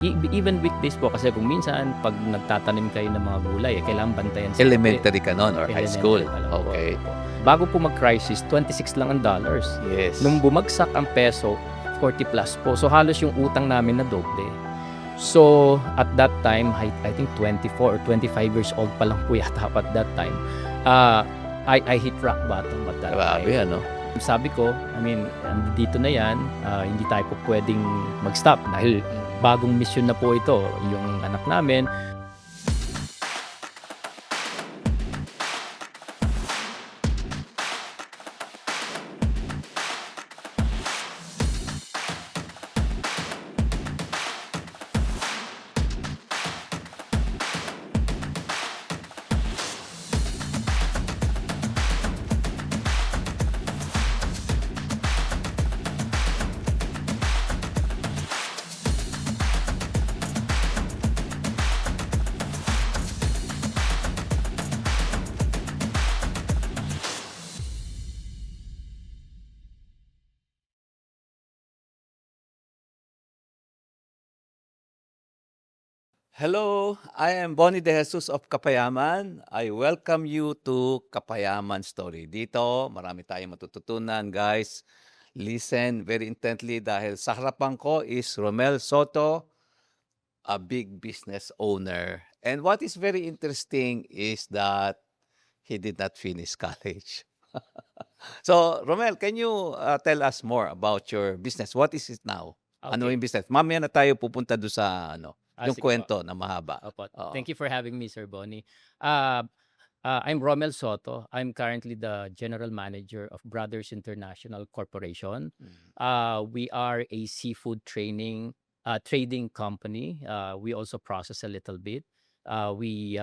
Even weekdays po kasi kung minsan 'pag nagtatanim kayo ng mga gulay, kailangan bantayan siyempre. Elementary ka nun or high school? Elementary pa lang po, Okay. opo. Bago po mag-crisis, 26 lang ang dollars. Yes. Nung bumagsak ang peso, 40 plus po. So halos yung utang namin na doble. So at that time, I think 24 or 25 years old pa lang po yata ako at that time. I hit rock bottom at that Grabe, time. ano? Sabi ko, dito na yan, hindi tayo po pwedeng mag-stop dahil bagong mission na po ito, yung anak namin. Hello, I am Bonnie De Jesus of Kapayaman. I welcome you to Kapayaman Story. Dito, marami tayong matututunan, guys. Listen very intently dahil sa harapan ko is Romel Soto, a big business owner. And what is very interesting is that he did not finish college. So, Romel, can you tell us more about your business? What is it now? Ano Okay. yung business? Mamaya na tayo pupunta doon sa yung Sige po. kwento na mahaba. Opo. Oo. Thank you for having me, Sir Bonnie. I'm Romel Soto. I'm currently the General Manager of Brothers International Corporation. We are a seafood trading company. We also process a little bit. We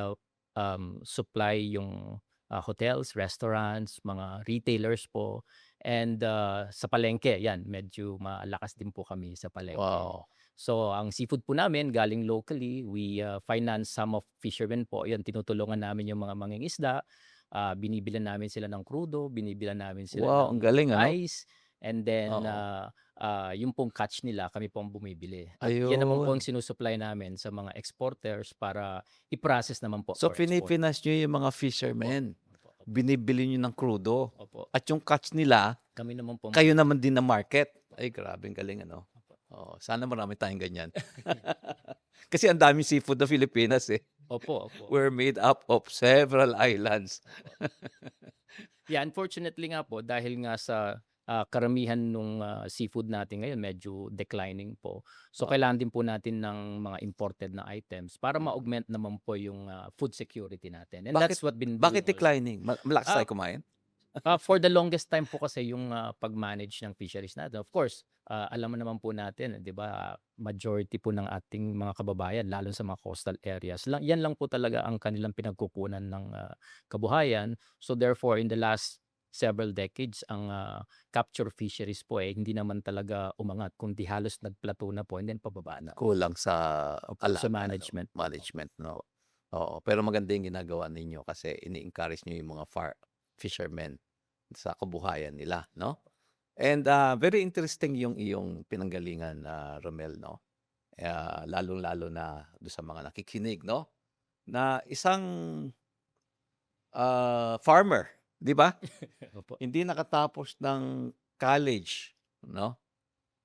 supply yung hotels, restaurants, mga retailers po. And sa palengke, yan, medyo malakas din po kami sa palengke. Wow. So, ang seafood po namin galing locally. We finance some of fishermen po. Yan, tinutulungan namin yung mga mangingisda. Binibilan namin sila ng crudo, binibilan namin sila Wow, ang ng galing, ano? ice. And then, Oo. yung pong catch nila, kami pong bumibili. At yan naman po ang Ayun. sinusupply namin sa mga exporters para i-process naman po So, for export. pinipinas nyo yung mga fishermen. Opo, opo, Binibili nyo ng crudo. opo. At yung catch nila, Kami naman po. kayo naman din na market. Ay, grabe, ang galing, ano? Opo. Oh, sana marami tayong ganyan. Kasi ang daming seafood na Pilipinas, eh. Opo, opo. We're made up of several islands. Yeah, unfortunately nga po dahil nga sa karamihan nung seafood natin ngayon medyo declining po. So Oo. kailangan din po natin ng mga imported na items para Mm. ma-augment naman po yung food security natin. And Bakit that's what been bakit doing also. declining? Malakas Ah, tayo kumain? For the longest time po kasi yung pag-manage ng fisheries natin. Of course, alam mo naman po natin, 'di ba, majority po ng ating mga kababayan lalo sa mga coastal areas. Yan lang po talaga ang kanilang pinagkukunan ng kabuhayan. So therefore, in the last several decades, ang capture fisheries po hindi naman talaga umangat kundi halos nag-plateau na po and then pababa na. Kulang sa Opo, sa alaga, management po. management, no? Oo, pero maganda yung ginagawa ninyo kasi ini-encourage niyo yung mga fishermen sa kabuhayan nila, no? And very interesting yung iyong pinanggalingan, Romel, no? Lalong-lalo na doon sa mga nakikinig, no? Na isang farmer, di ba? Opo. Hindi nakatapos ng college, no?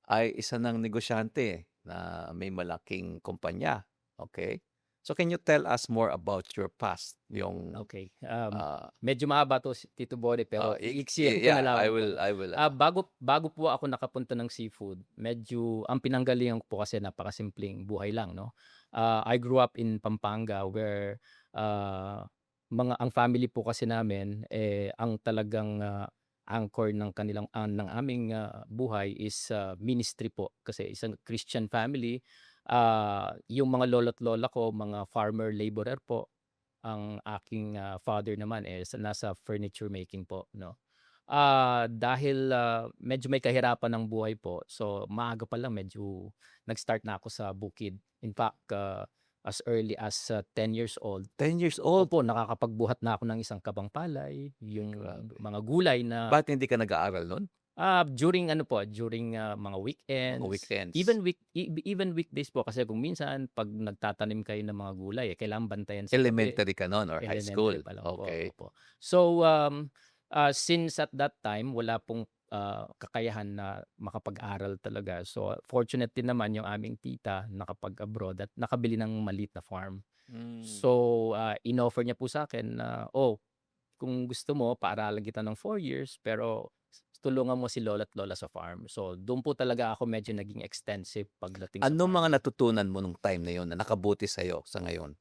Ay isa ng negosyante na may malaking kumpanya. Okay? So can you tell us more about your past? Yung Okay. medyo Medyo mahaba to, Tito Bore, pero iiksihin ko na yeah, lang I po. will Bago po ako nakapunta ng seafood, medyo ang pinanggalingan ko po kasi napakasimpleng buhay lang, no? I grew up in Pampanga where ang family po kasi namin ang talagang anchor ng ng aming buhay is ministry po kasi isang Christian family. Yung mga lolo't lola ko, mga farmer laborer po. Ang aking father naman nasa furniture making po, no. Dahil medyo may kahirapan ng buhay po, so maaga pa lang medyo nag-start na ako sa bukid. In fact, as early as 10 years old, 10 years old. opo, nakakapagbuhat na ako ng isang kabang palay, yung Grabe. mga gulay na Bakit hindi ka nag-aaral nun? During ano po, during, mga Mga weekends, weekends? even weekdays po kasi kung minsan 'pag nagtatanim kayo ng mga gulay, kailangan bantayan sa gabi, Elementary ka nun or high school? elementary pa lang po, Okay. opo. So, since at that time wala pong, kakayahan na makapag-aral talaga, so fortunate din naman yung aming tita nakapag-abroad at nakabili ng maliit na farm. Hmm. So, inoffer niya po sa'kin na, "Oh, kung gusto mo paaralin kita ng 4 years pero tulungan mo si lolo't lola sa farm." So, dun po talaga ako medyo naging extensive pagdating sa Anong mga farming. natutunan mo nung time na yun na nakabuti sa'yo sa ngayon?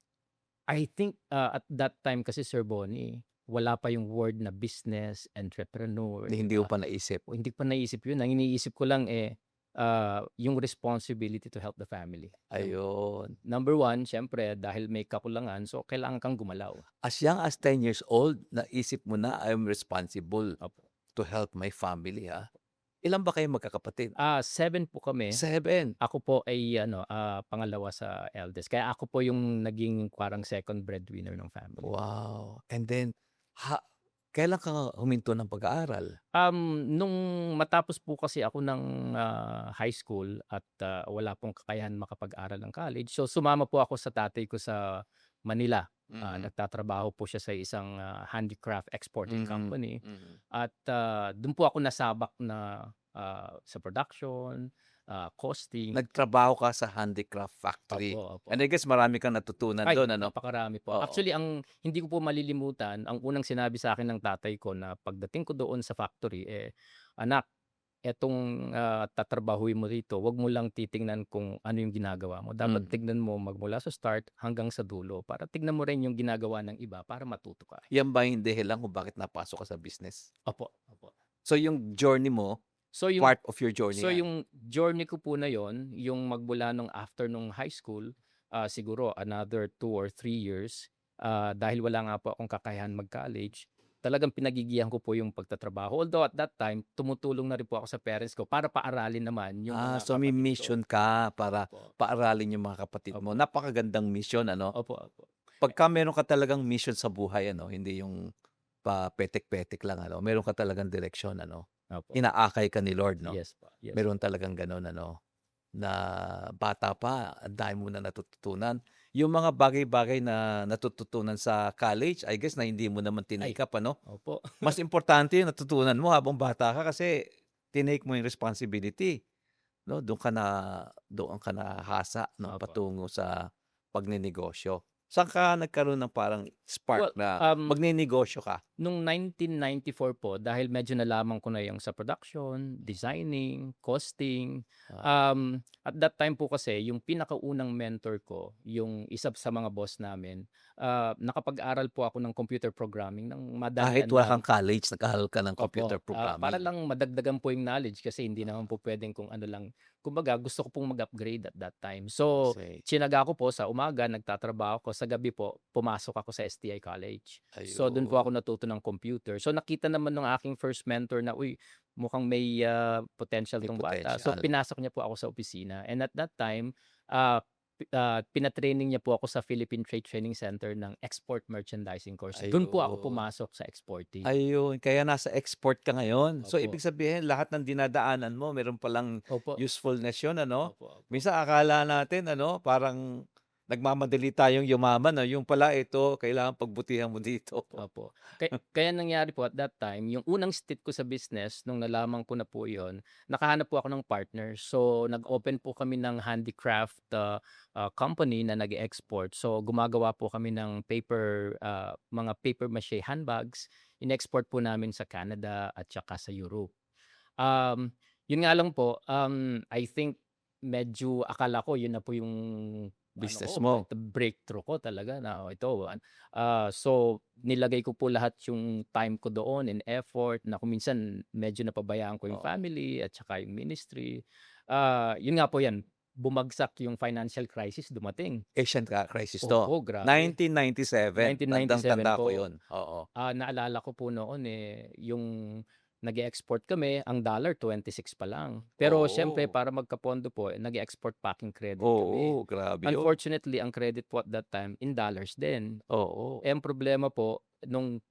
I think, at that time kasi Sir Bonnie, wala pa yung word na business, entrepreneur, Na 'di hindi mo ba? pa naisip? O hindi ko pa naisip yun, ang iniisip ko lang, yung responsibility to help the family. Ayun. Number one siyempre dahil may kakulangan, so kailangan kang gumalaw. As young as 10 years old, naisip mo na, "I'm responsible Opo. to help my family," Ilan ba kayong magkakapatid? 7 po kami. 7. Ako po ay ano, pangalawa sa eldest. Kaya ako po yung naging parang second breadwinner ng family. Wow! And then, ha kailan ka huminto ng pag-aaral? Nung matapos po kasi ako ng, high school at, wala pong kakayahan makapag-aral ng college, so sumama po ako sa tatay ko sa Manila. Mhm, Nagtatrabaho po siya sa isang, handicraft exporting mhm, company mhm. at, dun po ako nasabak na, sa production, costing. Nagtrabaho ka sa handicraft Opo, factory, opo. and I guess marami kang natutunan Ay, dun, ano? napakarami po. Oo. Actually, ang hindi ko po malilimutan, ang unang sinabi sa akin ng tatay ko na pagdating ko doon sa factory, "Anak, etong, tatrabahuhin mo rito, 'wag mo lang titingnan kung ano yung ginagawa mo. Dapat Mhm. tignan mo magmula sa start hanggang sa dulo para tignan mo rin yung ginagawa ng iba para matuto ka." Yan ba yung dahilan kung bakit napasok ka sa business? Opo, opo. So yung journey mo, So yung part of your journey so yan? yung journey ko po na yon, yung magmula nung after nung high school, siguro another 2 or 3 years, dahil wala nga po akong kakayahan mag-college, talagang pinagigihan ko po yung pagtatrabaho. Although at that time, tumutulong na rin po ako sa parents ko para paaralin naman yung mga So may kapatid ko. mission ka para Opo, paaralin yung mga kapatid mo. opo, Napakagandang mission, ano? opo, opo. Eh, Pagka meron ka talagang mission sa buhay, ano, hindi yung papetek-petek lang, ano, meron ka talagang direksyon, ano, opo. inaakay ka ni Lord, 'no? Yes po, yes Meron po. talagang gano'n, ano, na bata pa ang dami mo na natututunan. Yung mga bagay-bagay na natututunan sa college, I guess na hindi mo naman Ay, tinake up, ano? opo. Mas importante yung natutunan mo habang bata ka kasi tinake mo yung responsibility, 'no? Doon ka nahasa, 'no, Opo. patungo sa pagnenegosyo. Saan ka nagkaroon ng parang spark Well, na magnenegosyo ka? nung 1994 po dahil medyo nalaman ko na yung sa production, designing, costing, Ah, at that time po kasi yung pinakaunang mentor ko, yung isa sa mga boss namin, nakapag-aral po ako ng computer programming ng kahit madalian wala lang. kang college, nag-aaral ka ng computer Opo, para programming? lang madagdagan po yung knowledge kasi hindi naman Ah, po puwedeng kung ano lang. Kumbaga gusto ko pong mag-upgrade at that time. So, see. tsinaga ko po sa umaga nagtatrabaho ako, sa gabi po pumasok ako sa STI College. So, dun po Ayun, ako natuto ng computer. So, nakita naman nung aking first mentor na, "Uy, mukhang may, potential may 'tong bata." So, potensyal. pinasok niya po ako sa opisina and at that time, pina-training niya po ako sa Philippine Trade Training Center ng Export Merchandising course. Dun po ako Ayun. pumasok sa exporting. Ayun, kaya nasa export ka ngayon. So, ibig Opo, sabihin lahat ng dinadaanan mo meron palang opo. usefulness yun, ano? Opo, opo. Minsan akala natin, ano, parang nagmamadali tayong yumaman, yung pala ito kailangan pagbutihan mo dito. Opo. Kaya nangyari po at that time, yung unang stint ko sa business nung nalaman ko na po yun, nakahanap po ako ng partner. So, nag-open po kami ng handicraft, company na nag export. So, gumagawa po kami ng mga paper mache handbags. In-export po namin sa Canada at saka sa Europe. Yun nga lang po, I think medyo akala ko yun na po yung ano ko, Business mo. ito breakthrough ko talaga na, "Oh, ito so nilagay ko po lahat yung time ko doon and effort na kung minsan medyo napabayaan ko yung Oo. family at saka yung ministry. Yun nga po yan, bumagsak yung financial crisis dumating. Asian crisis 'to. Opo, grabe. 1997, 1997 tandang-tanda ko po. 'yun, oo. Naalala ko po noon, yung nag-e-export kami, ang dollar 26 pa lang. Pero siyempre Oo, para magkapondo po, nag-e-export packing credit kami. oo, grabe 'yun. Unfortunately, ang credit po at that time in dollars din. Oo, Eh, ang problema po nung,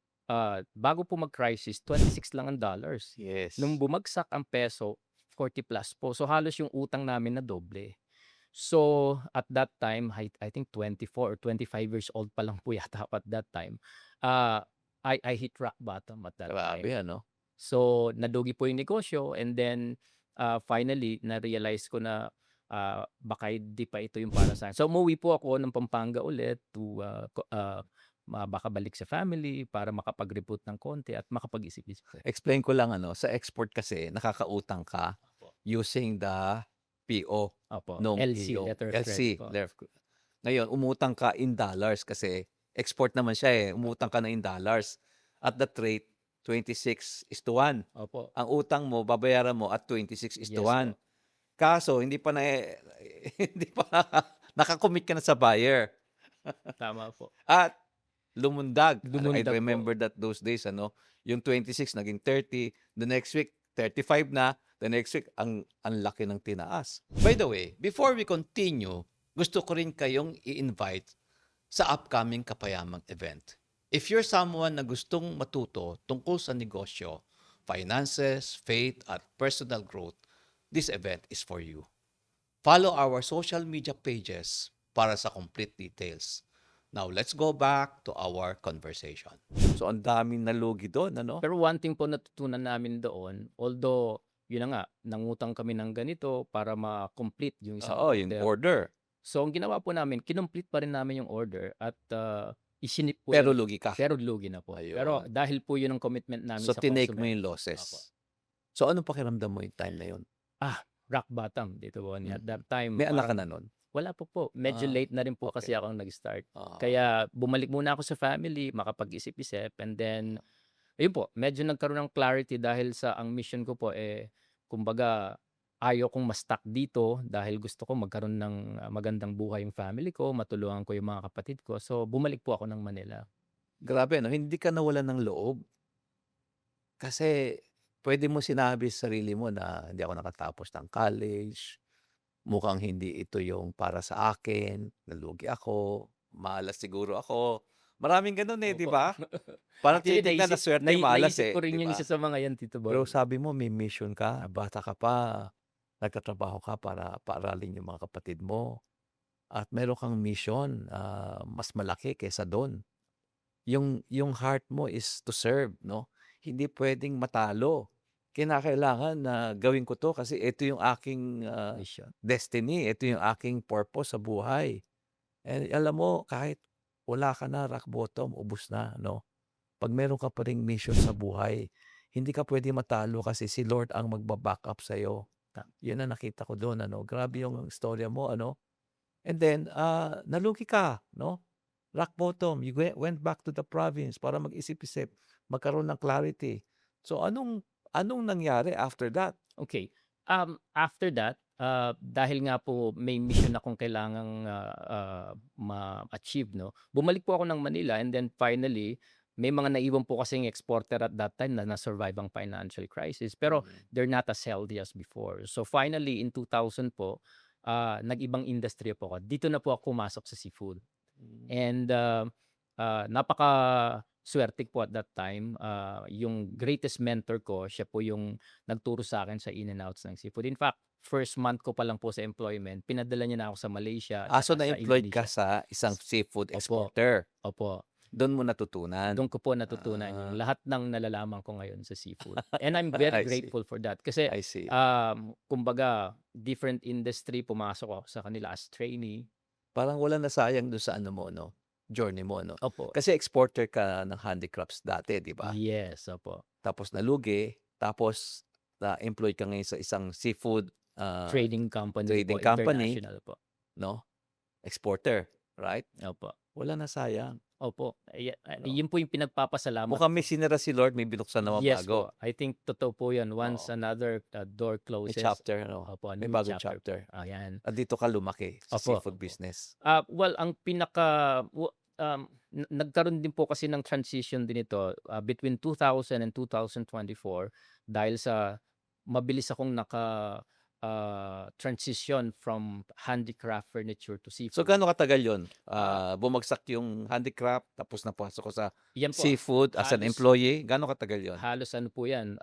bago po mag-crisis 26 lang ang dollars. Nung Yes. bumagsak ang peso, 40 plus po. So halos yung utang namin na doble. So at that time, I think 24 or 25 years old pa lang po yata ako at that time. Uh, I hit rock bottom at that Grabe time. ano? So nalugi po yung negosyo, and then finally na-realize ko na baka hindi pa ito yung para sa'kin. So umuwi po ako ng Pampanga ulit to baka balik sa family para makapag-reboot ng konti at makapag-isip-isip. Explain ko lang ano, sa export kasi nakakautang ka Opo. using the PO Opo, nung LC, iyong letter of credit LC. po. Ngayon, umutang ka in dollars kasi export naman siya eh. Umutang ka na in dollars. At that rate, 26:1. Opo. Ang utang mo, babayaran mo at Yes 26:1. po. Kaso, hindi pa hindi pa nakakommit ka na sa buyer. Tama po. At lumundag. I Lumundag po. remember that those days, ano, yung 26 naging 30, the next week 35 na, the next week ang laki ng tinaas. By the way, before we continue, gusto ko rin kayong i-invite sa upcoming Kapayamang event. If you're someone na gustong matuto tungkol sa negosyo, finances, faith, at personal growth, this event is for you. Follow our social media pages para sa complete details. Now, let's go back to our conversation. So, ang daming nalugi doon, ano? Pero one thing po natutunan namin doon, although yun na nga, nangutang kami ng ganito para ma-complete yung isang Oo, yung order. So ang ginawa po namin, kinomplete pa rin namin yung order at isinip po Pero yun. lugi ka. Pero lugi na po. Pero Ayun. dahil po yun ang commitment namin So, sa tinake mo customer. yung Opo. losses. So, anong pakiramdam mo yung time na yun? Rock bottom dito po. At that time, May anak ka parang na nun? wala po. Medyo Ah, late na rin po kasi okay. akong nag-start. Ah, Kaya bumalik muna ako sa family, makapag-isip-isip, and then ayun po, medyo nagkaroon ng clarity dahil sa ang mission ko po kumbaga ayaw kong ma-stuck dito dahil gusto ko magkaroon ng magandang buhay yung family ko, matulungan ko yung mga kapatid ko. So bumalik po ako ng Manila. grabe, no? Hindi ka nawalan ng loob. Kasi, pwede mo sinabi sa sarili mo na hindi ako nakatapos ng college, mukhang hindi ito yung para sa akin, nalugi ako, malas siguro ako. Maraming ganun eh, di Opo. ba? Parang Actually, tinitignan na swerte malas naisip eh, ko rin di yung ba? isa sa mga yan, Tito Pero Boy. sabi mo, may mission ka, bata ka pa, nagtatrabaho ka para paaralin yung mga kapatid mo. At meron kang mission, mas malaki kaysa doon. Yung heart mo is to serve, no? Hindi pwedeng matalo. Kinakailangan na gawin ko to kasi ito yung aking Mission. destiny, ito yung aking purpose sa buhay. And alam mo, kahit wala ka na, rock bottom, ubos na, no? Pag meron ka pa ring mission sa buhay, hindi ka pwede matalo kasi si Lord ang magba-back up sa'yo. Yun ang nakita ko doon, ano? Grabe yung storya mo, ano? And then, nalugi ka, no? Rock bottom, you went back to the province para mag-isip-isip, magkaroon ng clarity. So, anong nangyari after that? Okay. After that, dahil nga po may mission akong kailangang ma-achieve, no? Bumalik po ako ng Manila, and then finally, may mga naiwan po kasing exporter at that time na na-survive ang financial crisis. Pero they're not as healthy as before. So finally, in 2000 po, nag-ibang industry po ako. Dito na po ako pumasok sa seafood. And napaka swerte po at that time. Yung greatest mentor ko, siya po yung nagturo sa akin sa in and outs ng seafood. In fact, first month ko pa lang po sa employment, pinadala niya na ako sa Malaysia at So saka sa na-employed ka Indonesia. sa isang seafood Opo. exporter. Opo. Doon mo natutunan. Doon ko po natutunan yung lahat ng nalalaman ko ngayon sa seafood. And I'm I very see. grateful for that. Kasi I see. kumbaga, different industry, pumasok ako sa kanila as trainee. Parang wala nasayang doon sa ano mo, no? Journey mo, no? Opo. Kasi exporter ka ng handicrafts dati, di ba? Yes, opo. Tapos nalugi, tapos na-employed ka ngayon sa isang seafood Trading company trading po, company, international po. no? Exporter, right? Opo. Wala nasayang. Opo. No? Yun po yung pinagpapasalamat Mukhang ko. may sinira si Lord, may binuksan naman Yes bago. po. I think totoo po yun. Once Oo. another door May closes. chapter, no? Opo, May new bagong chapter. Ayan. At dito ka lumaki sa Opo. seafood business. Well, ang nagkaroon din po kasi ng transition din ito between 2000 and 2024 dahil sa mabilis akong transition from handicraft furniture to So, seafood. gaano katagal yun? Ah, Bumagsak yung handicraft, tapos napasok ko sa Yan po, seafood as an halos employee. Gaano katagal yun? halos ano po 'yan,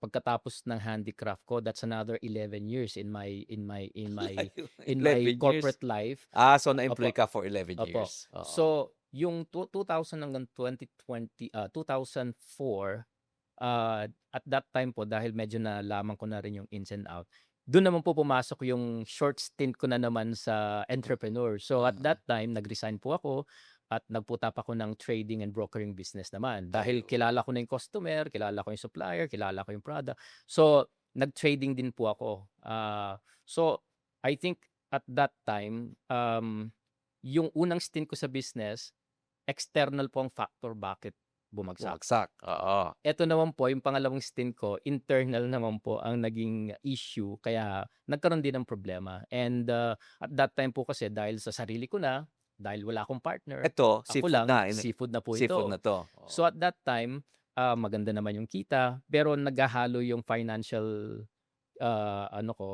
pagkatapos ng handicraft ko, that's another 11 years Layo na, in my 11 years. corporate life. So na-employ Opo, ka for 11 opo. years. Oo. So, yung 2000 hanggang 2020, 2004, at that time po dahil medyo nalaman ko na rin yung ins and out, dun naman po pumasok yung short stint ko na naman sa entrepreneur. So, at Mm. that time nag-resign po ako at nagputap ako ng trading and brokering business naman. Dahil Ayun. kilala ko na yung customer, kilala ko yung supplier, kilala ko yung product. So, nag-trading din po ako. So, I think at that time, yung unang stint ko sa business, external po ang factor bakit bumagsak. Bumagsak, oo. Eto naman po, yung pangalawang stint ko, internal naman po ang naging issue kaya nagkaroon din ng problema. And, at that time po kasi dahil sa sarili ko na, dahil wala akong partner, Eto, ako seafood lang, na, seafood na po seafood ito. na 'to, oo. So at that time, maganda naman yung kita, pero naghahalo yung financial, ano ko,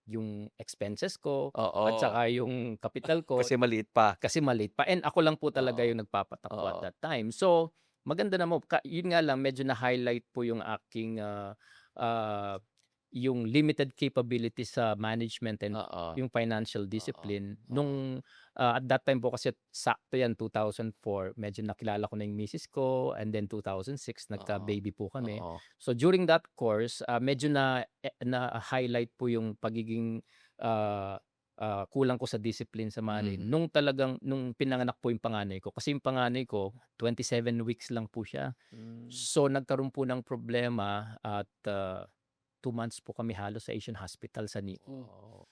yung expenses ko at Oo, saka yung kapital ko. kasi maliit pa. Kasi maliit pa and ako lang po talaga Oo, yung nagpapatakbo at oo, that time. So, maganda naman yun nga lang medyo na-highlight po yung aking, ah, yung limited capability sa management and oo, yung financial oo, discipline oo, nung, at that time po kasi sakto yan 2004 medyo nakilala ko na yung misis ko and then 2006 oo, nagka-baby po kami. oo, So, during that course, medyo na-highlight po yung pagiging, ah kulang ko sa discipline sa money mm. nung pinanganak po yung panganay ko. Kasi yung panganay ko 27 weeks lang po siya. Hmm, So, nagkaroon po ng problema at, 2 months po kami halos sa Asian Hospital sa NICU. oo,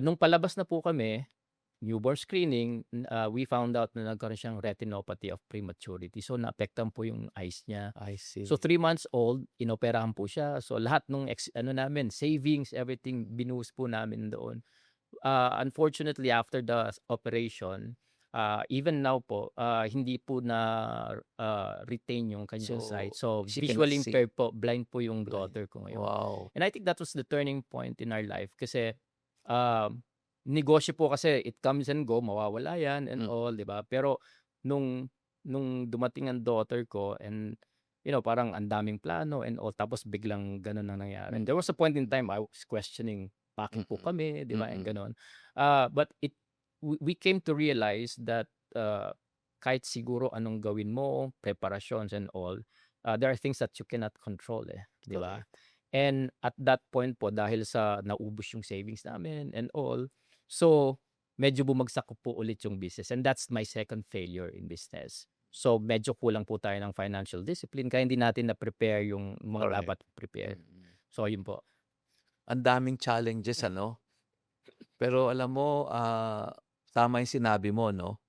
Nung palabas na po kami, newborn screening, we found out na nagkaroon siyang retinopathy of prematurity. So, naapektuhan po yung eyes niya. I So, see. 3 months old, inoperahan po siya. So, lahat nung ano namin, savings, everything, binuhos po namin doon. Unfortunately, after the operation, even now po, hindi po na, retain yung kanyang sight. So, So, she cannot visually see, impaired po, blind po yung blind. daughter ko ngayon. Wow, And I think that was the turning point in our life kasi, um, negosyo po kasi it comes and go, mawawala yan and mm, all, 'di ba? Pero nung dumating ang daughter ko and, parang ang daming plano and all tapos biglang gano'n ang nangyari. And mm, there was a point in time I was questioning, bakit po mm, kami, 'di ba, and mm, gano'n. But we came to realize that, kahit siguro anong gawin mo, preparations and all, there are things that you cannot control, 'di ba? correct. And at that point po dahil sa naubos yung savings namin and all, so medyo bumagsak ko po ulit yung business and that's my second failure in business. So medyo kulang po tayo ng financial discipline kaya hindi natin na-prepare yung mga Correct. dapat prepare. Mm. So yun po. Ang daming challenges ano, pero alam mo, tama yung sinabi mo 'no,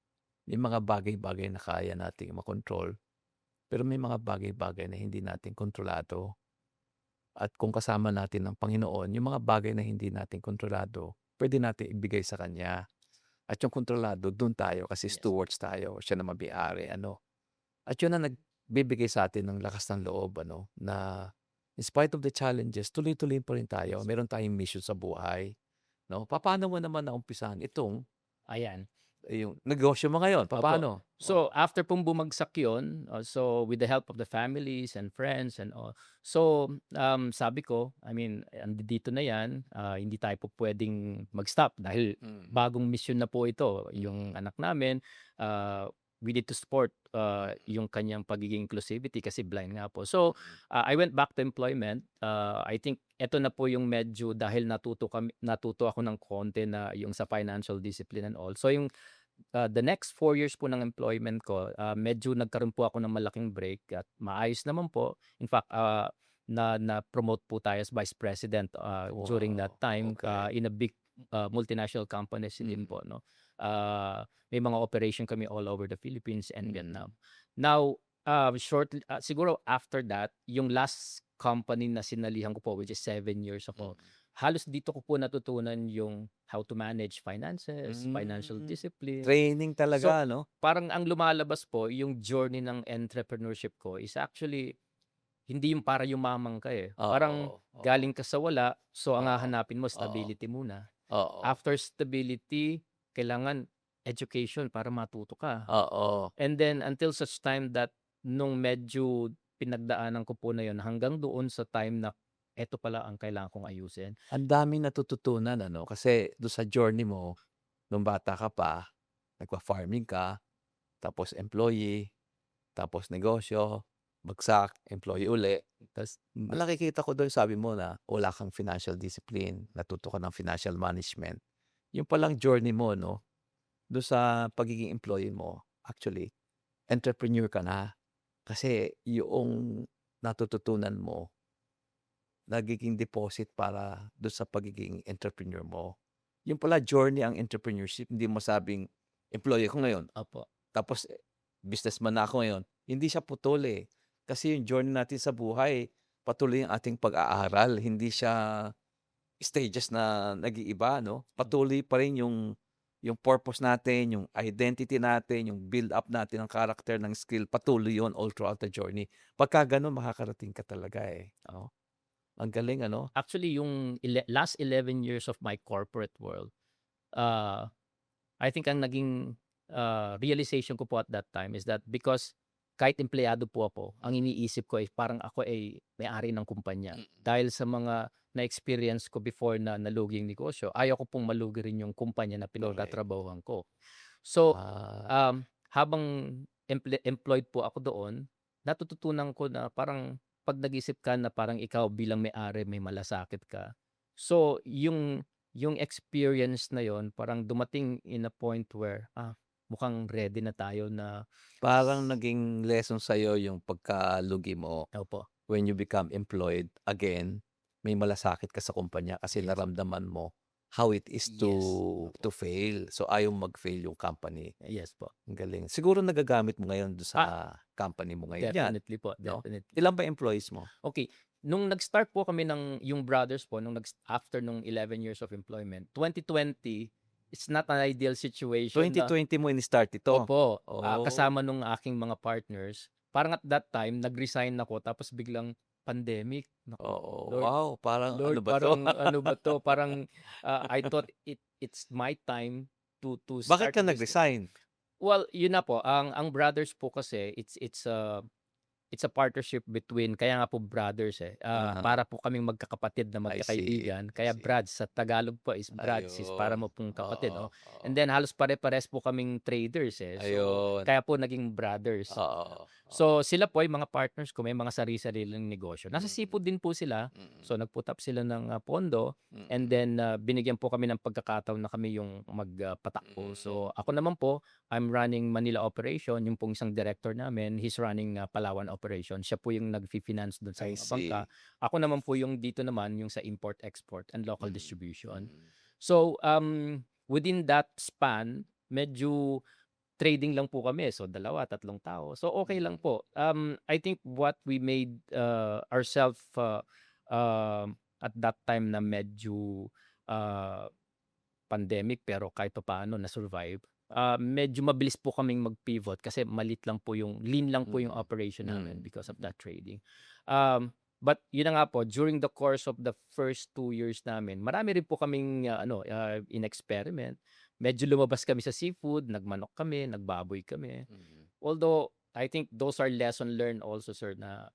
may mga bagay-bagay na kaya nating makontrol, pero may mga bagay-bagay na hindi natin kontrolado. At kung kasama natin ang Panginoon, yung mga bagay na hindi natin kontrolado, puwede natin ibigay sa Kanya. At yung kontrolado, dun tayo kasi Yes. stewards tayo, siya na may-ari ano. At yun ang nagbibigay sa atin ng lakas ng loob ano, na in spite of the challenges, tuloy-tuloy pa rin tayo. Yes. Meron tayong mission sa buhay, 'no? Papaano mo naman naumpisahan itong, Ayan. yung negosyo mo ngayon, Opo. papaano? So, after pong bumagsak yun, so with the help of the families and friends and all, so, sabi ko, I mean, dito na yan, hindi tayo po pwedeng mag-stop dahil Mm, bagong mission na po ito. Yung mm, anak namin, we need to support yung kanyang pagiging inclusivity kasi blind nga po. So, mm, I went back to employment. I think eto na po yung medyo dahil natuto ako ng konti na yung sa financial discipline and all. So, yung the next 4 years po ng employment ko, medyo nagkaroon po ako ng malaking break at maayos naman po. In fact, na-promote po tayo as vice president, during that wow, time, okey. in a big, multinational companies din Mm, po 'no. May mga operation kami all over the Philippines and mm, Vietnam. Now, shortly siguro after that, yung last company na sinalihan ko po which is 7 years ako, mm. halos dito ko po natutunan yung how to manage finances, financial Hmm, discipline. training So, talaga 'no? parang ang lumalabas po yung journey ng entrepreneurship ko is actually hindi yung para yumaman ka, eh. Parang Oo, oo, galing ka sa wala, so ang oo, hahanapin mo oo, stability muna. oo, After stability, kailangan education para matuto ka. oo. And then until such time that nung medyo pinagdaanan ko po na yun hanggang doon sa time na eto pala ang kailangan kong ayusin. Ang daming natututunan ano, kasi dun sa journey mo, nung bata ka pa, nagfa-farming ka, tapos employee, tapos negosyo, bagsak, employee uli. Tas ang nakikita ko dun sabi mo na wala kang financial discipline, natuto ka ng financial management. Yung palang journey mo 'no, dun sa pagiging employee mo, actually entrepreneur ka na. Kasi yoong natututunan mo, nagiging deposit para dun sa pagiging entrepreneur mo. Yung pala journey ang entrepreneurship, hindi mo sabing employee ako ngayon, Opo, tapos businessman na ako ngayon. Hindi siya putol, eh. Kasi yung journey natin sa buhay, patuloy ang ating pag-aaral. Hindi siya stages na nag-iiba 'no. Patuloy pa rin yung purpose natin, yung identity natin, yung build up natin ng character, ng skill, patuloy yun all throughout the journey. Pagka gano'n makakarating ka talaga, eh, oo. Ang galing ano? actually yung last 11 years of my corporate world, ah, I think ang naging, realization ko po at that time is that because kahit empleyado po ako, ang iniisip ko ay parang ako ay may-ari ng kumpanya. Mm, Dahil sa mga na-experience ko before na nalugi yung negosyo, ayaw ko pong malugi rin yung kumpanya na correct. pinagtatrabahuhan ko. So, Ah, habang employed po ako doon, natututunan ko na parang 'pag nag-isip ka na parang ikaw bilang may-ari may malasakit ka. So, yung experience na yon parang dumating in a point where, mukhang ready na tayo na parang naging lesson sa'yo yung pagkalugi mo. opo, When you become employed, again, may malasakit ka sa kumpanya kasi yes, naramdaman mo how it is yes, to opo, fail. So, ayaw mag-fail yung company. yes po. Ang galing. Siguro nagagamit mo ngayon do'n Ah, sa company mo ngayon 'yan, definitely po, 'no? definitely. Ilan ba employees mo? Okay, nung nag-start po kami ng yung brothers po nung after nung 11 years of employment, 2020, it's not an ideal situation na 2020 mo ini-start ito? opo, Oh, kasama nung aking mga partners. Parang at that time nag-resign ako tapos biglang pandemic. Naku, oo. Lord, Wow, parang ano Lord ba 'to? parang ano ba 'to, parang, I thought it's my time to Bakit start ka this. nag-resign? Well, yun na po, ang brothers po kasi it's a partnership between kaya nga po brothers, eh, Uh-huh. para po kaming magkakapatid na I see, magkakaibigan. I Kaya see. Brads sa Tagalog po is Brads is para Ayun. mo pong kapatid, Oo, oh. oo. And then halos pare-parehas po kaming traders, eh. So, Ayun. kaya po naging brothers. Oo, oo. So, sila po ay mga partners ko, may mga sari-sariling negosyo. Nasa Mm, seafood din po sila. mm, So, nag-put up sila ng, pondo and mm, then, binigyan po kami ng pagkakataon na kami yung patakbo. mm. So, ako naman po, I'm running Manila operation, yung pong isang director namin, he's running, Palawan operation. Siya po yung nagfi-finance dun sa I mga bangka. see. Ako naman po yung dito naman, yung sa import-export and local Mm, distribution. mm, So, within that span, medyo trading lang po kami. So, dalawa, tatlong tao. So, okay lang mm, po. I think what we made, ourself, at that time na medyo, ah, pandemic pero kahit papaano na-survive, medyo mabilis po kaming mag-pivot kasi maliit lang po yung lean lang po yung mm, operation namin mm, because of mm. that trading. But yun na nga po, during the course of the first 2 years namin, marami rin po kaming, in-experiment. Medyo lumabas kami sa seafood, nagmanok kami, nagbaboy kami. Mm. Although, I think those are lesson learned also sir na,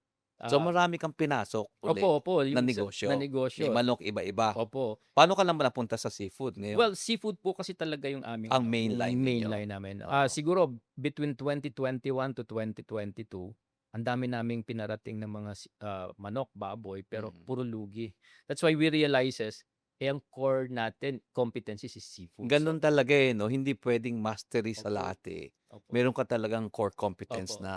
So, ah marami kang pinasok uli opo, na yung na negosyo. May negosyo, manok iba-iba. opo. Paano ka naman napunta sa seafood ngayon? Well, seafood po kasi talaga yung aming Ang main yung line main ninyo? line namin. Oo. Siguro between 2021 to 2022, ang dami naming pinarating na mga manok, baboy, pero Mm. puro lugi. That's why we realizes, ang core natin competencies is seafood. Gano'n So talaga, eh, 'no? Hindi puwedeng mastery sa opo, lahat, eh. opo, Meron ka talagang core competence opo.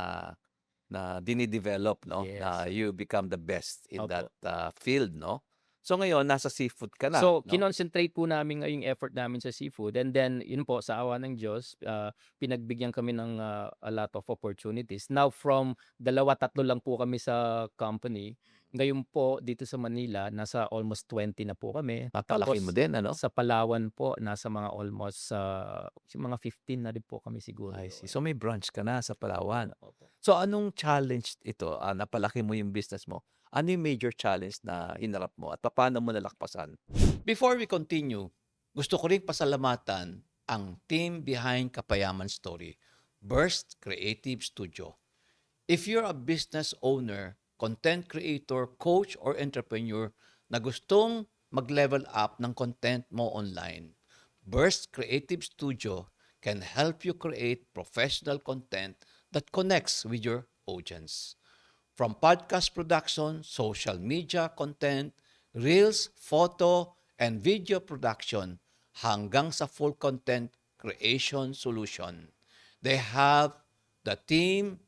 na dine-develop 'no, na Yes, you become the best in that, opo. field 'no? So ngayon nasa seafood ka na So, 'no? kinonsentrate po namin ngayong effort namin sa seafood and then yun po sa awa ng Diyos, pinagbigyan kami ng, a lot of opportunities. Now from dalawa, tatlo lang po kami sa company. Ngayon po dito sa Manila nasa almost 20 na po kami. Napalaki mo Tapos din ano? sa Palawan po nasa mga almost, mga 15 na rin po kami siguro I see. doon. So may branch ka na sa Palawan. Opo, opo. So anong challenge ito, napalaki mo yung business mo? Ano yung major challenge na hinarap mo at papaano mo nalakpasan? Before we continue, gusto ko ring pasalamatan ang team behind Kapayaman Story, Burst Creative Studio. If you're a business owner, content creator, coach, or entrepreneur na gustong mag-level up ng content mo online, Burst Creative Studio can help you create professional content that connects with your audience. From podcast production, social media content, reels, photo, and video production, hanggang sa full content creation solution. They have the team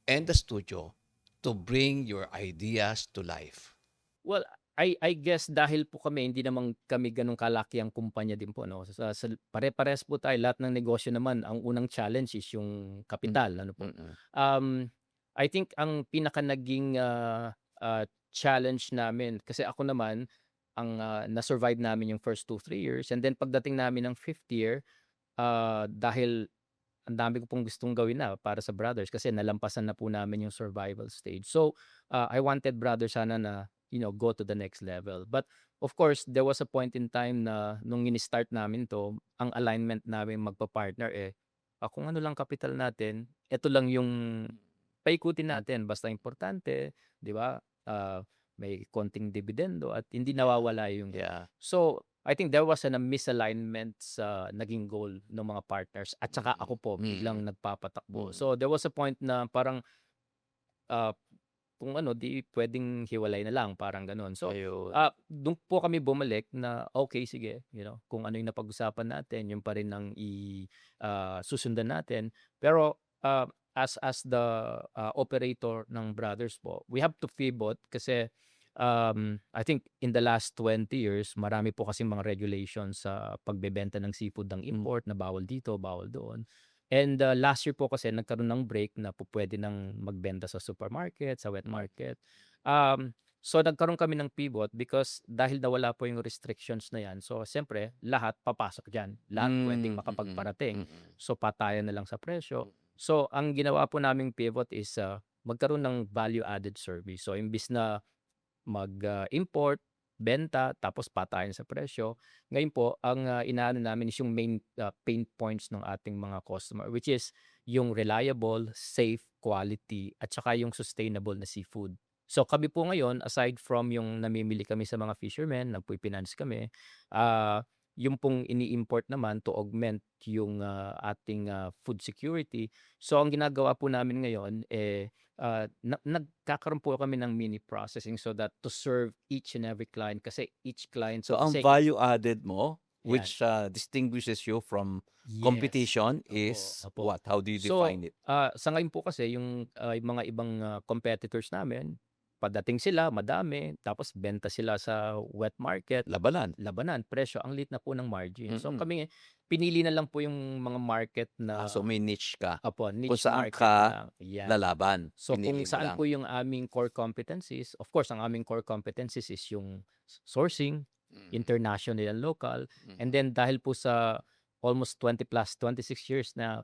and the studio to bring your ideas to life. Well, I guess dahil po kami hindi naman kami gano'n kalaki ang kumpanya din po 'no, sa pare-parehas po tayo lahat ng negosyo naman ang unang challenge is yung kapital ano po. Mm. Um, I think ang pinaka naging, challenge namin kasi ako naman ang, na-survive namin yung first 2, 3 years and then pagdating namin ng 5th year, dahil ang dami ko pong gustong gawin na para sa Brothers kasi nalampasan na po namin yung survival stage. So, I wanted Brothers sana na, go to the next level. But of course, there was a point in time na nung ini-start namin 'to, ang alignment namin magpa-partner, kung ano lang kapital natin, eto lang yung paikutin natin basta importante, 'di ba, may konting dividendo at hindi nawawala yung Yeah. so, I think there was a misalignment sa naging goal ng mga partners at saka ako po biglang nagpapatakbo. Mm. So, there was a point na parang, ah, kung ano 'di puwedeng hiwalay na lang parang gano'n. So, Ayun. dun po kami bumalik na okey sige, kung ano yung napag-usapan natin yun pa rin ang susundan natin. Pero, as the, operator ng Brothers po, we have to pivot kasi, I think in the last 20 years marami po kasing mga regulations sa pagbebenta ng seafood ng import na bawal dito, bawal doon. And, last year po kasi nagkaroon ng break na pupuwede ng magbenta sa supermarket, sa wet market. So nagkaroon kami ng pivot because dahil nawala po yung restrictions na 'yan, so siyempre lahat papasok diyan, lahat puwedeng makapagparating. So patayan na lang sa presyo. So ang ginawa po naming pivot is, magkaroon ng value added service. So imbis na import, benta, tapos patayan sa presyo. Ngayon po ang, inaano namin is yung main, pain points ng ating mga customer which is yung reliable, safe, quality at saka yung sustainable na seafood. So kami po ngayon aside from yung namimili kami sa mga fishermen, nagpi-finance kami, yung pong ini-import naman to augment yung, ating, food security. So ang ginagawa po namin ngayon, nagkakaroon po kami ng mini processing so that to serve each and every client kasi each client So po ang kasi value added mo, yan. which distinguishes you from Yes. competition Opo, is opo. what? How do you So, define it? sa ngayon po kasi yung mga ibang, competitors namin, padating sila madami, tapos benta sila sa wet market, Labanan. labanan, presyo, ang liit na po ng margin. So Mm. kami, pinili na lang po yung mga market na So may niche ka opo, kung niche saan market ka lang, yan. lalaban, So pinili kung mo saan lang. po yung aming core competencies, of course ang aming core competencies is yung sourcing, international and local, and then dahil po sa almost 26 years na,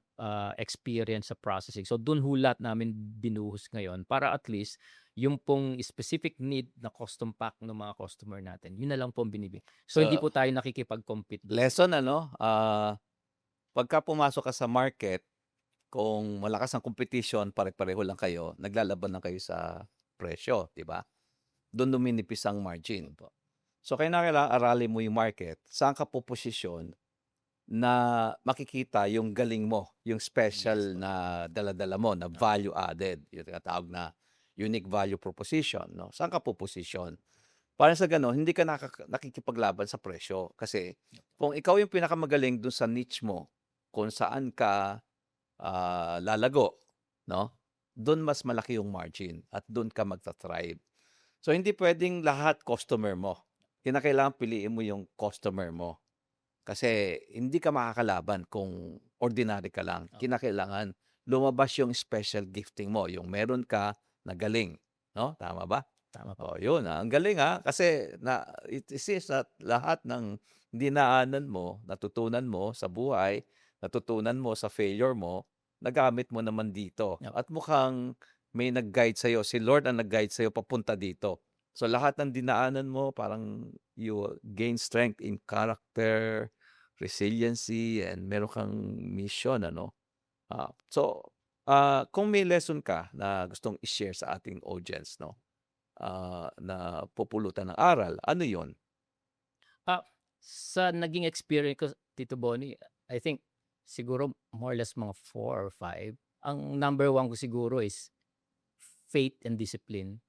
experience sa processing. So dun ho lahat namin binuhos ngayon para at least yung pong specific need na custom pack ng mga customer natin, yun na lang po ang So hindi So po tayo nakikipag-compete dun. lesson pagka pumasok ka sa market, kung malakas ang competition, pare-pareho lang kayo, naglalaban lang kayo sa presyo, 'di ba? Do'n numinipis ang margin. Opo. So kailangan aralin mo yung market, saan ka poposisyon na makikita yung galing mo, yung Yes special po. na dala-dala mo na value added, yung tinatawag na unique value proposition, 'no? Saan ka poposisyon? Para sa gano'n, hindi ka nakikipaglaban sa presyo. Kasi kung ikaw yung pinakamagaling dun sa niche mo, kung saan ka, lalago, 'no, dun mas malaki yung margin at dun ka magta-thrive. So, hindi puwedeng lahat customer mo. Kinakailangan piliin mo yung customer mo. Kasi hindi ka makakalaban kung ordinary ka lang. Opo, Kinakailangan lumabas yung special gifting mo, yung meron ka na galing, 'no, tama ba? tama po. Oh, yun, ang galing, kasi it seems that lahat ng dinaanan mo, natutunan mo sa buhay, natutunan mo sa failure mo, nagamit mo naman dito. Yep. At mukhang may nag-guide sa'yo. Si Lord ang nag-guide sa'yo papunta dito. So lahat ng dinaanan mo, parang you gain strength in character, resiliency, and meron kang mission, ano? Kung may lesson ka na gustong i-share sa ating audience, no? Na pupulutan ng aral, ano yon? Ah, sa naging experience ko, Tito Bonnie, I think siguro more or less mga 4 or 5. Ang number 1 ko siguro is faith and discipline.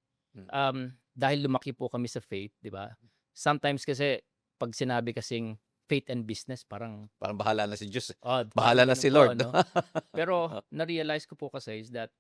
Dahil lumaki po kami sa faith, 'di ba? Sometimes kasi 'pag sinabi kasing faith and business parang, Parang bahala na si Diyos, eh. parang Bahala na gano'n si po Lord. ano. Pero na-realize ko po kasi is that,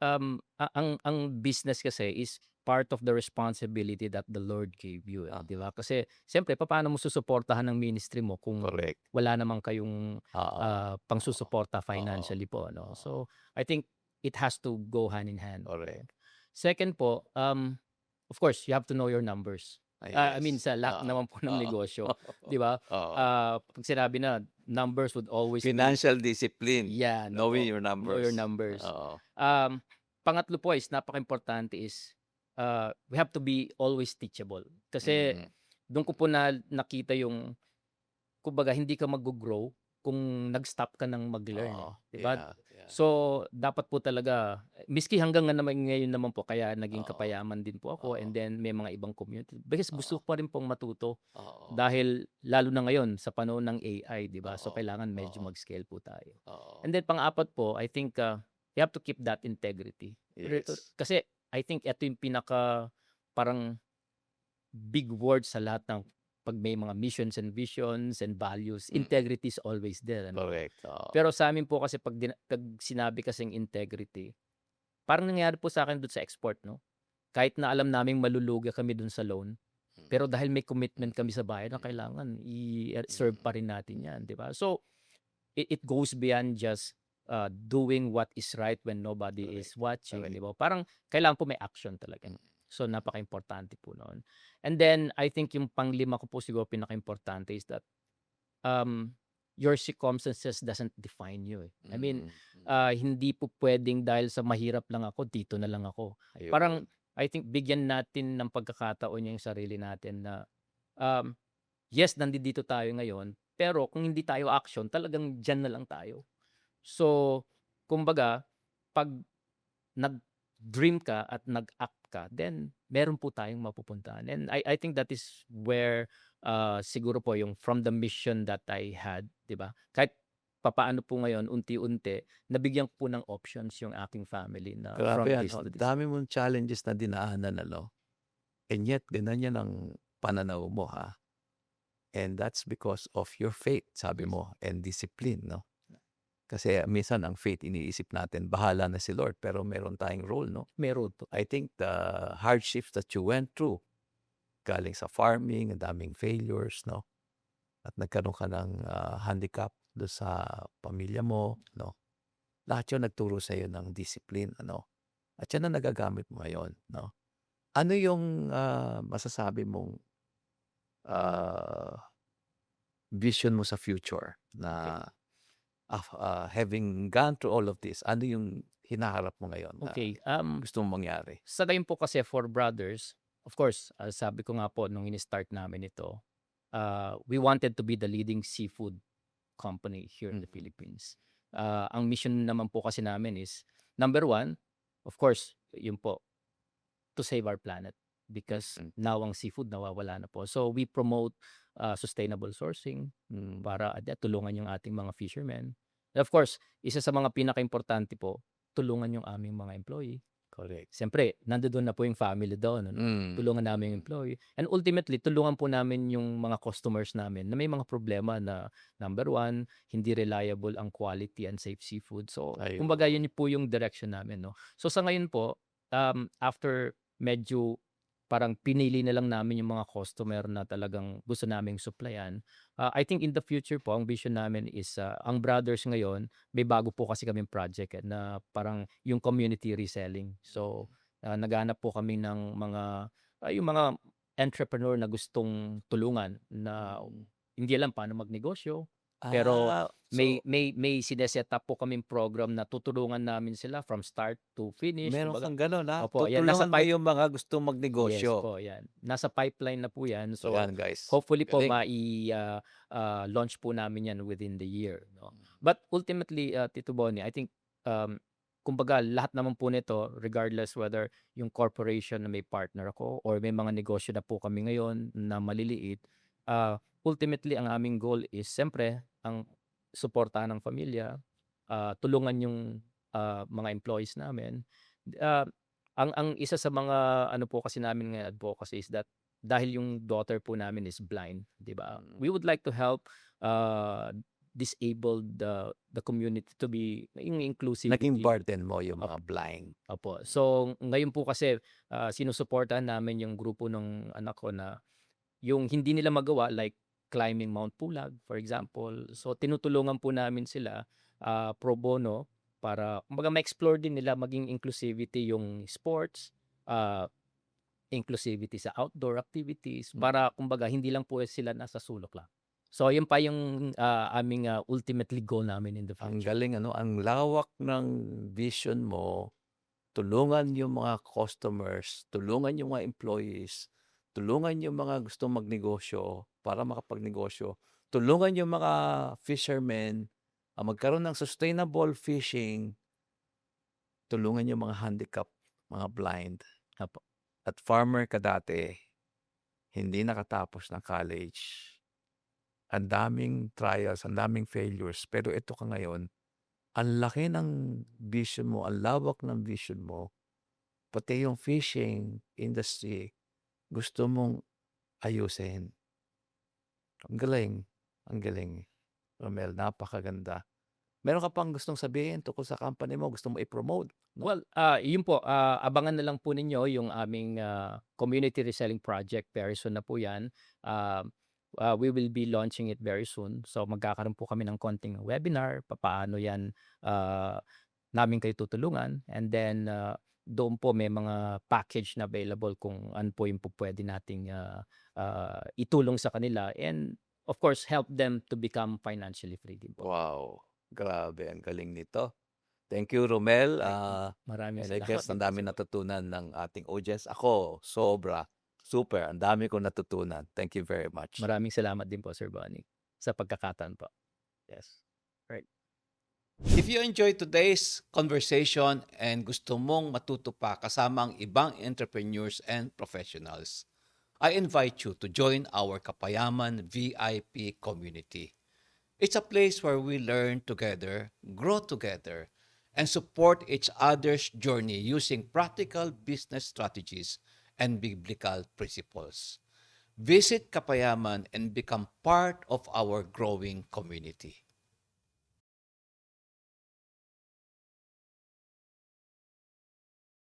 ang business kasi is part of the responsibility that the Lord gave you, eh, Ah, 'di ba? Kasi siyempre papaano mo susuportahan ang ministry mo kung correct. wala naman kayong, Oo, oo, pangsusuporta oo, financially po ano. oo, So, I think it has to go hand in hand. correct. Second po, of course, you have to know your numbers. I mean Yes. sa lahat Oo, naman po ng oo. negosyo, 'di ba? Oo. 'Pag sinabi na numbers would always be, Financial discipline, yan, knowing opo, your know your numbers. numbers. Oo. Um, Pangatlo po is napakaimportante is, we have to be always teachable. Kasi Mm. do'n ko po nakita yung kumbaga hindi ka maggo-grow kung nag-stop ka ng mag-learn, Oo. eh, 'di ba? Yeah, yeah. So, dapat po talaga miski hanggang nga naman ngayon naman po kaya naging Oo, kapayaman din po ako, oo, and then may mga ibang community because gusto oo, ko pa rin pong matuto oo, dahil lalo na ngayon sa panahon ng AI, 'di ba? So, oo, kailangan medyo oo, mag-scale po tayo. oo. And then pang-apat po, I think, you have to keep that integrity. Yes. Kasi I think eto yung pinaka parang big word sa lahat ng 'pag may mga missions and visions and values, Mm. integrity is always there, ano. Correct, oo. Pero sa'min po kasi 'pag sinabi kasing integrity, parang nangyari po sa'kin dun sa export 'no. Kahit na alam naming malulugi kami dun sa loan, Mm, pero dahil may commitment kami sa bayad na mm, kailangan serve mm, pa rin natin 'yan, 'di ba? So, it goes beyond just, doing what is right when nobody is correct, watching, correct. 'di ba? Parang kailangan po may action talaga. Mm, So, napakaimportante po noon. And then I think yung panglima ko po siguro pinakaimportante is that, um, your circumstances doesn't define you, eh. I mean, mm, mm. hindi po puwedeng dahil sa mahirap lang ako, dito na lang ako. Ayun. Parang I think bigyan natin ng pagkakataon yung sarili natin na, um, yes, nandito tayo ngayon, pero kung hindi tayo action, talagang diyan na lang tayo. So, kumbaga 'pag nag-dream ka at nag-act ka, then meron po tayong mapupuntahan, and I think that is where, siguro po yung from the mission that I had, 'di ba? Kahit papaano po ngayon unti-unti nabigyan ko po ng options yung aking family na from Grabe this ano, to this. dami mong challenges na dinaanan ano, and yet ganyan ang pananaw mo, ha? And that's because of your faith, sabi Yes, mo, and discipline, 'no? Kasi minsan ang faith iniisip natin bahala na si Lord, pero meron tayong role, 'no? meron po. I think the hardships that you went through, galing sa farming, ang daming failures, 'no? At nagkaroon ka ng, handicap do sa pamilya mo, 'no? Lahat yun nagturo sa'yo ng discipline, ano? At yan ang nagagamit mo ngayon, 'no? Ano yung, masasabi mong, ah, vision mo sa future Okay. na, having gone through all of this, ano yung hinaharap mo ngayon na Okay, gusto mong mangyari? sa gayon po kasi for brothers, of course, sabi ko nga po nung ini-start namin ito, we wanted to be the leading seafood company here in the Mm, Philippines. Ang mission naman po kasi namin is number 1, of course, yun po, to save our planet because mm, now ang seafood nawawala na po. So we promote, sustainable sourcing mm, para tulungan yung ating mga fishermen. And of course, isa sa mga pinakaimportante po, tulungan yung aming mga employee. correct. Siyempre nandodo'n na po yung family do'n ano, Mm, tulungan namin yung mm, employee, and ultimately tulungan po namin yung mga customers namin na may mga problema na number 1, hindi reliable ang quality and safe seafood. So, kumbaga ayun, yun po yung direction namin 'no. So, sa ngayon po, after medyo parang pinili na lang namin yung mga customer na talagang gusto naming supplyan, I think in the future po ang vision namin is, ang Brothers ngayon may bago po kasi kaming project, na parang yung community reselling. So, naghahanap po kami ng mga, yung mga entrepreneur na gustong tulungan na mm. hindi alam paano magnegosyo, pero Ah, So, may sine-set up po kaming program na tutulungan namin sila from start to finish. meron Kumbaga kang gano'n, opo, ayan nasa tutulungan mo pipe yung mga gustong yes magnegosyo. po, 'yan. Nasa pipeline na po 'yan. So, Ayan guys, hopefully po galing. launch po namin 'yan within the year, 'no. But ultimately, Tito Bonnie, I think, kumbaga lahat naman po nito regardless whether yung corporation na may partner ako or may mga negosyo na po kami ngayon na maliliit, ultimately ang aming goal is siyempre ang suportahan ng pamilya, tulungan yung, mga employees namin. Ah, ang isa sa mga ano po kasi namin ngayon advocacy is that dahil yung daughter po namin is blind, 'di ba? Mm. We would like to help, disabled the community to be yung Naging inclusivity. burden mo yung Op mga blind. Opo. So, ngayon po kasi, sinusuportahan namin yung grupo ng anak ko na yung hindi nila magawa like climbing Mount Pulag, for example. So, tinutulungan po namin sila, pro bono para kumbaga ma-explore din nila maging inclusivity yung sports, ah, inclusivity sa outdoor activities Mm. para kumbaga hindi lang po sila nasa sulok lang. So, yun pa yung, aming, ultimately goal namin in the Ang future. galing ano, ang lawak ng vision mo, tulungan yung mga customers, tulungan yung mga employees, tulungan yung mga gustong magnegosyo para makapagnegosyo, tulungan yung mga fishermen, magkaroon ng sustainable fishing, tulungan yung mga handicap, mga blind. Opo. At farmer ka dati, hindi nakatapos ng college. Ang daming trials, ang daming failures, pero ito ka ngayon, ang laki ng vision mo, ang lawak ng vision mo, pati yung fishing industry, gusto mong ayusin. Ang galing, ang galing. Romel, napakaganda. Meron ka pang gustong sabihin tungkol sa company mo, gusto mo i-promote, no? Well, yun po, abangan na lang po ninyo yung aming, community reselling project. Very soon na po 'yan. We will be launching it very soon. So, magkakaroon po kami ng konting webinar, papaano 'yan, ah, namin kayo tutulungan and then, doon po may mga package na available kung ano po yung pupuwede nating, itulong sa kanila and of course help them to become financially free din po. Wow, grabe, ang galing nito. Thank you, Romel. Ay, maraming And I salamat guess din ang po, dami sir. natutunan ng ating audience. Ako, sobra. Super. Ang dami kong natutunan. Thank you very much. Maraming salamat din po, Sir Bonnie, sa pagkakataon po. Yes. Right. If you enjoyed today's conversation and gusto mong matuto pa kasama ang ibang entrepreneurs and professionals, I invite you to join our Kapayaman VIP community. It's a place where we learn together, grow together, and support each other's journey using practical business strategies and biblical principles. Visit Kapayaman and become part of our growing community.